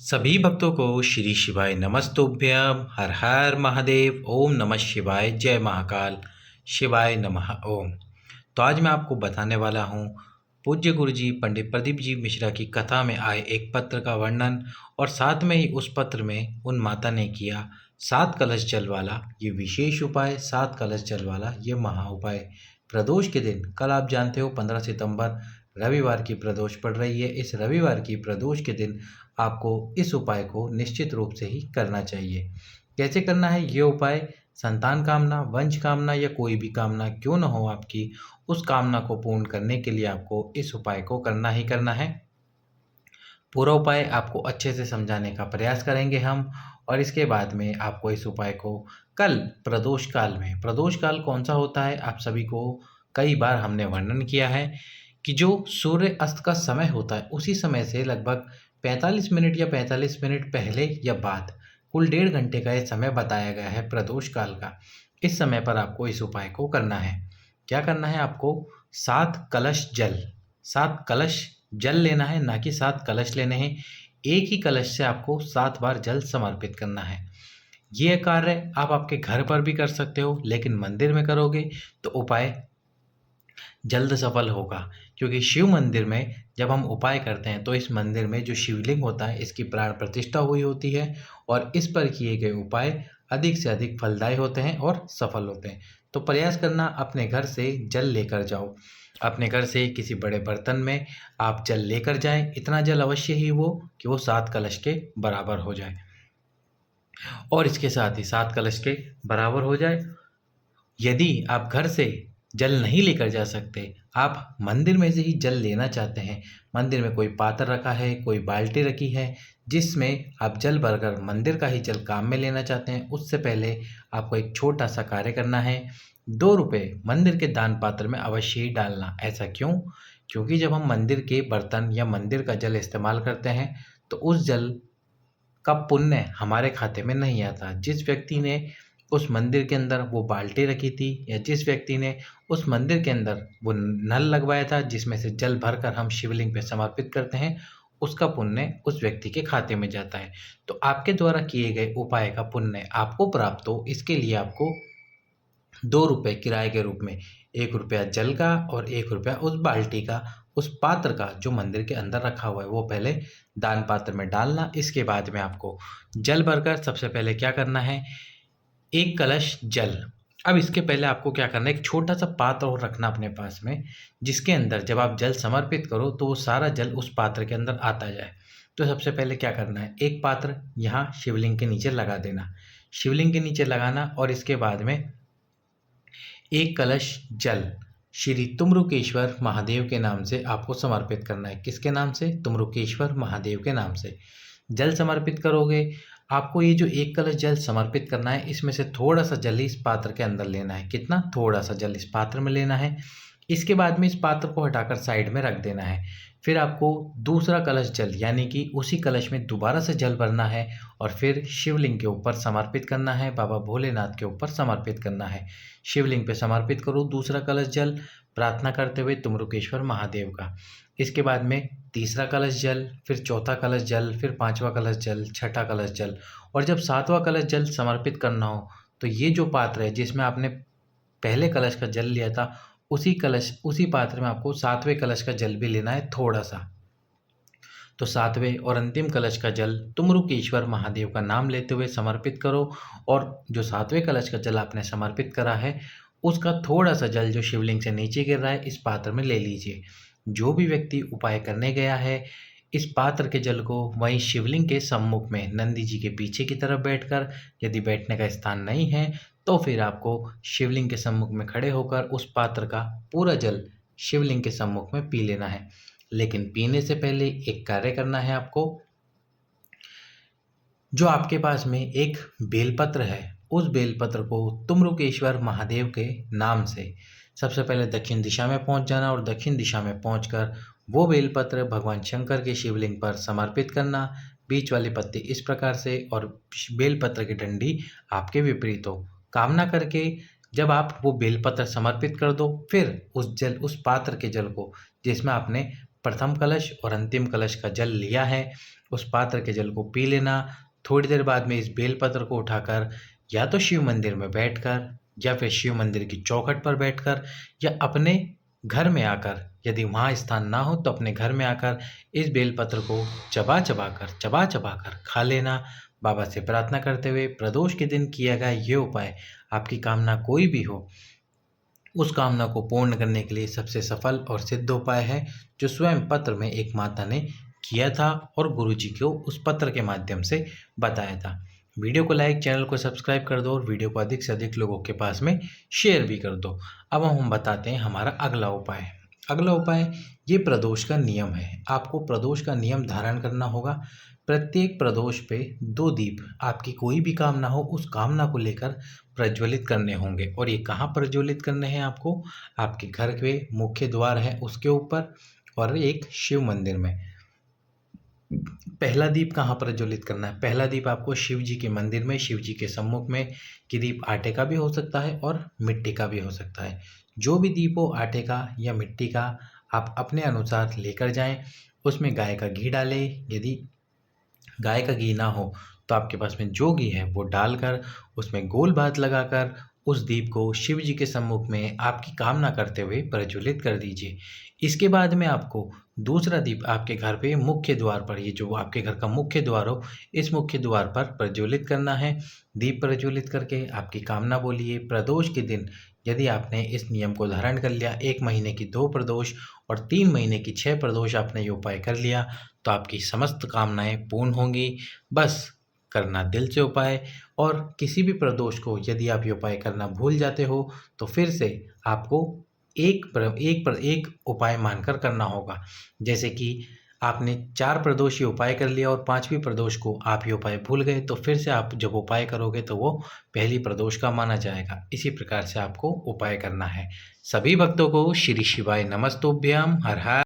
सभी भक्तों को श्री शिवाय नमस्तुभ्यम। हर हर महादेव। ओम नमः शिवाय। जय महाकाल। शिवाय नमः ओम। तो आज मैं आपको बताने वाला हूँ पूज्य गुरु जी पंडित प्रदीप जी मिश्रा की कथा में आए एक पत्र का वर्णन, और साथ में ही उस पत्र में उन माता ने किया 7 कलश जल वाला ये विशेष उपाय, 7 कलश जल वाला ये महा उपाय। प्रदोष के दिन, कल आप जानते हो 15 सितंबर रविवार की प्रदोष पड़ रही है। इस रविवार की प्रदोष के दिन आपको इस उपाय को निश्चित रूप से ही करना चाहिए। कैसे करना है ये उपाय? संतान कामना, वंश कामना या कोई भी कामना क्यों न हो आपकी, उस कामना को पूर्ण करने के लिए आपको इस उपाय को करना ही करना है। पूरा उपाय आपको अच्छे से समझाने का प्रयास करेंगे हम, और इसके बाद में आपको इस उपाय को कल प्रदोष काल में, प्रदोष काल कौन सा होता है आप सभी को कई बार हमने वर्णन किया है कि जो सूर्य अस्त का समय होता है उसी समय से लगभग 45 मिनट या 45 मिनट पहले या बाद, कुल 1.5 घंटे का ये समय बताया गया है प्रदोष काल का। इस समय पर आपको इस उपाय को करना है। क्या करना है आपको? 7 कलश जल, 7 कलश जल लेना है, ना कि 7 कलश लेने हैं। एक ही कलश से आपको 7 बार जल समर्पित करना है। ये कार्य आप आपके घर पर भी कर सकते हो, लेकिन मंदिर में करोगे तो उपाय जल्द सफल होगा, क्योंकि शिव मंदिर में जब हम उपाय करते हैं तो इस मंदिर में जो शिवलिंग होता है इसकी प्राण प्रतिष्ठा हुई होती है, और इस पर किए गए उपाय अधिक से अधिक फलदायी होते हैं और सफल होते हैं। तो प्रयास करना, अपने घर से जल लेकर जाओ। अपने घर से किसी बड़े बर्तन में आप जल लेकर जाएं। इतना जल अवश्य ही हो कि वो 7 कलश के बराबर हो जाए, और इसके साथ ही 7 कलश के बराबर हो जाए। यदि आप घर से जल नहीं लेकर जा सकते, आप मंदिर में से ही जल लेना चाहते हैं, मंदिर में कोई पात्र रखा है, कोई बाल्टी रखी है जिसमें आप जल भरकर मंदिर का ही जल काम में लेना चाहते हैं, उससे पहले आपको एक छोटा सा कार्य करना है। 2 रुपये मंदिर के दान पात्र में अवश्य ही डालना। ऐसा क्यों? क्योंकि जब हम मंदिर के बर्तन या मंदिर का जल इस्तेमाल करते हैं तो उस जल का पुण्य हमारे खाते में नहीं आता। जिस व्यक्ति ने उस मंदिर के अंदर वो बाल्टी रखी थी, या जिस व्यक्ति ने उस मंदिर के अंदर वो नल लगवाया था जिसमें से जल भरकर हम शिवलिंग पे समर्पित करते हैं, उसका पुण्य उस व्यक्ति के खाते में जाता है। तो आपके द्वारा किए गए उपाय का पुण्य आपको प्राप्त हो, इसके लिए आपको 2 रुपये किराए के रूप में, 1 रुपया जल का और 1 रुपया उस बाल्टी का, उस पात्र का जो मंदिर के अंदर रखा हुआ है, वो पहले दान पात्र में डालना। इसके बाद में आपको जल भरकर सबसे पहले क्या करना है, 1 कलश जल। अब इसके पहले आपको क्या करना है, एक छोटा सा पात्र और रखना अपने पास में, जिसके अंदर जब आप जल समर्पित करो तो वो सारा जल उस पात्र के अंदर आता जाए। तो सबसे पहले क्या करना है, एक पात्र यहाँ शिवलिंग के नीचे लगा देना, शिवलिंग के नीचे लगाना, और इसके बाद में 1 कलश जल श्री तुम्रुकेश्वर महादेव के नाम से आपको समर्पित करना है। किसके नाम से? तुम्रुकेश्वर महादेव के नाम से जल समर्पित करोगे। आपको ये जो 1 कलश जल समर्पित करना है, इसमें से थोड़ा सा जल इस पात्र के अंदर लेना है। कितना? थोड़ा सा जल इस पात्र में लेना है। इसके बाद में इस पात्र को हटाकर साइड में रख देना है। फिर आपको दूसरा कलश जल, यानी कि उसी कलश में दोबारा से जल भरना है, और फिर शिवलिंग के ऊपर समर्पित करना है, बाबा भोलेनाथ के ऊपर समर्पित करना है। शिवलिंग पे समर्पित करो दूसरा कलश जल, प्रार्थना करते हुए तुम्रुकेश्वर महादेव का। इसके बाद में तीसरा कलश जल, फिर चौथा कलश जल, फिर 5वां कलश जल, छठा कलश जल, और जब 7वां कलश जल समर्पित करना हो तो ये जो पात्र है जिसमें आपने पहले कलश का जल लिया था, उसी पात्र में आपको 7वें कलश का जल भी लेना है थोड़ा सा। तो 7वें और अंतिम कलश का जल तुम्रुकेश्वर महादेव का नाम लेते हुए समर्पित करो, और जो 7वें कलश का जल आपने समर्पित करा है उसका थोड़ा सा जल जो शिवलिंग से नीचे गिर रहा है इस पात्र में ले लीजिए। जो भी व्यक्ति उपाय करने गया है, इस पात्र के जल को वहीं शिवलिंग के सम्मुख में नंदी जी के पीछे की तरफ बैठकर, यदि बैठने का स्थान नहीं है तो फिर आपको शिवलिंग के सम्मुख में खड़े होकर उस पात्र का पूरा जल शिवलिंग के सम्मुख में पी लेना है। लेकिन पीने से पहले एक कार्य करना है आपको। जो आपके पास में एक बेलपत्र है, उस बेलपत्र को तुम्रुकेश्वर महादेव के नाम से सबसे पहले दक्षिण दिशा में पहुंच जाना, और दक्षिण दिशा में पहुंचकर वो बेलपत्र भगवान शंकर के शिवलिंग पर समर्पित करना। बीच वाली पत्ती इस प्रकार से, और बेलपत्र की डंडी आपके विपरीत हो। कामना करके जब आप वो बेलपत्र समर्पित कर दो, फिर उस पात्र के जल को जिसमें आपने प्रथम कलश और अंतिम कलश का जल लिया है, उस पात्र के जल को पी लेना। थोड़ी देर बाद में इस बेलपत्र को उठाकर या तो शिव मंदिर में बैठकर या फिर शिव मंदिर की चौखट पर बैठकर या अपने घर में आकर, यदि वहाँ स्थान ना हो तो अपने घर में आकर इस बेलपत्र को चबा चबा कर खा लेना। बाबा से प्रार्थना करते हुए प्रदोष के दिन किया गया ये उपाय आपकी कामना कोई भी हो, उस कामना को पूर्ण करने के लिए सबसे सफल और सिद्ध उपाय है, जो स्वयं पत्र में एक माता ने किया था और गुरुजी को उस पत्र के माध्यम से बताया था। वीडियो को लाइक, चैनल को सब्सक्राइब कर दो और वीडियो को अधिक से अधिक लोगों के पास में शेयर भी कर दो। अब हम बताते हैं हमारा अगला उपाय। अगला उपाय ये प्रदोष का नियम है। आपको प्रदोष का नियम धारण करना होगा। प्रत्येक प्रदोष पे 2 दीप, आपकी कोई भी कामना हो उस कामना को लेकर प्रज्वलित करने होंगे। और ये कहाँ प्रज्वलित करने हैं आपको? आपके घर के मुख्य द्वार है उसके ऊपर और एक शिव मंदिर में। पहला दीप कहाँ प्रज्वलित करना है? पहला दीप आपको शिव जी के मंदिर में, शिव जी के सम्मुख में। कि दीप आटे का भी हो सकता है और मिट्टी का भी हो सकता है। जो भी दीप हो, आटे का या मिट्टी का, आप अपने अनुसार लेकर जाएं। उसमें गाय का घी डालें। यदि गाय का घी ना हो तो आपके पास में जो घी है वो डालकर उसमें गोल बात लगाकर उस दीप को शिव जी के सम्मुख में आपकी कामना करते हुए प्रज्वलित कर दीजिए। इसके बाद में आपको दूसरा दीप आपके घर पे मुख्य द्वार पर, ये जो आपके घर का मुख्य द्वार हो, इस मुख्य द्वार पर प्रज्वलित करना है। दीप प्रज्वलित करके आपकी कामना बोलिए। प्रदोष के दिन यदि आपने इस नियम को धारण कर लिया, 1 महीने की 2 प्रदोष और 3 महीने की 6 प्रदोष आपने ये उपाय कर लिया, तो आपकी समस्त कामनाएं पूर्ण होंगी। बस करना दिल से उपाय। और किसी भी प्रदोष को यदि आप ये उपाय करना भूल जाते हो तो फिर से आपको एक उपाय मानकर करना होगा। जैसे कि आपने 4 प्रदोष ये उपाय कर लिया और 5वीं प्रदोष को आप ये उपाय भूल गए, तो फिर से आप जब उपाय करोगे तो वो पहली प्रदोष का माना जाएगा। इसी प्रकार से आपको उपाय करना है। सभी भक्तों को श्री शिवाय नमस्तुभ्यम। हर हर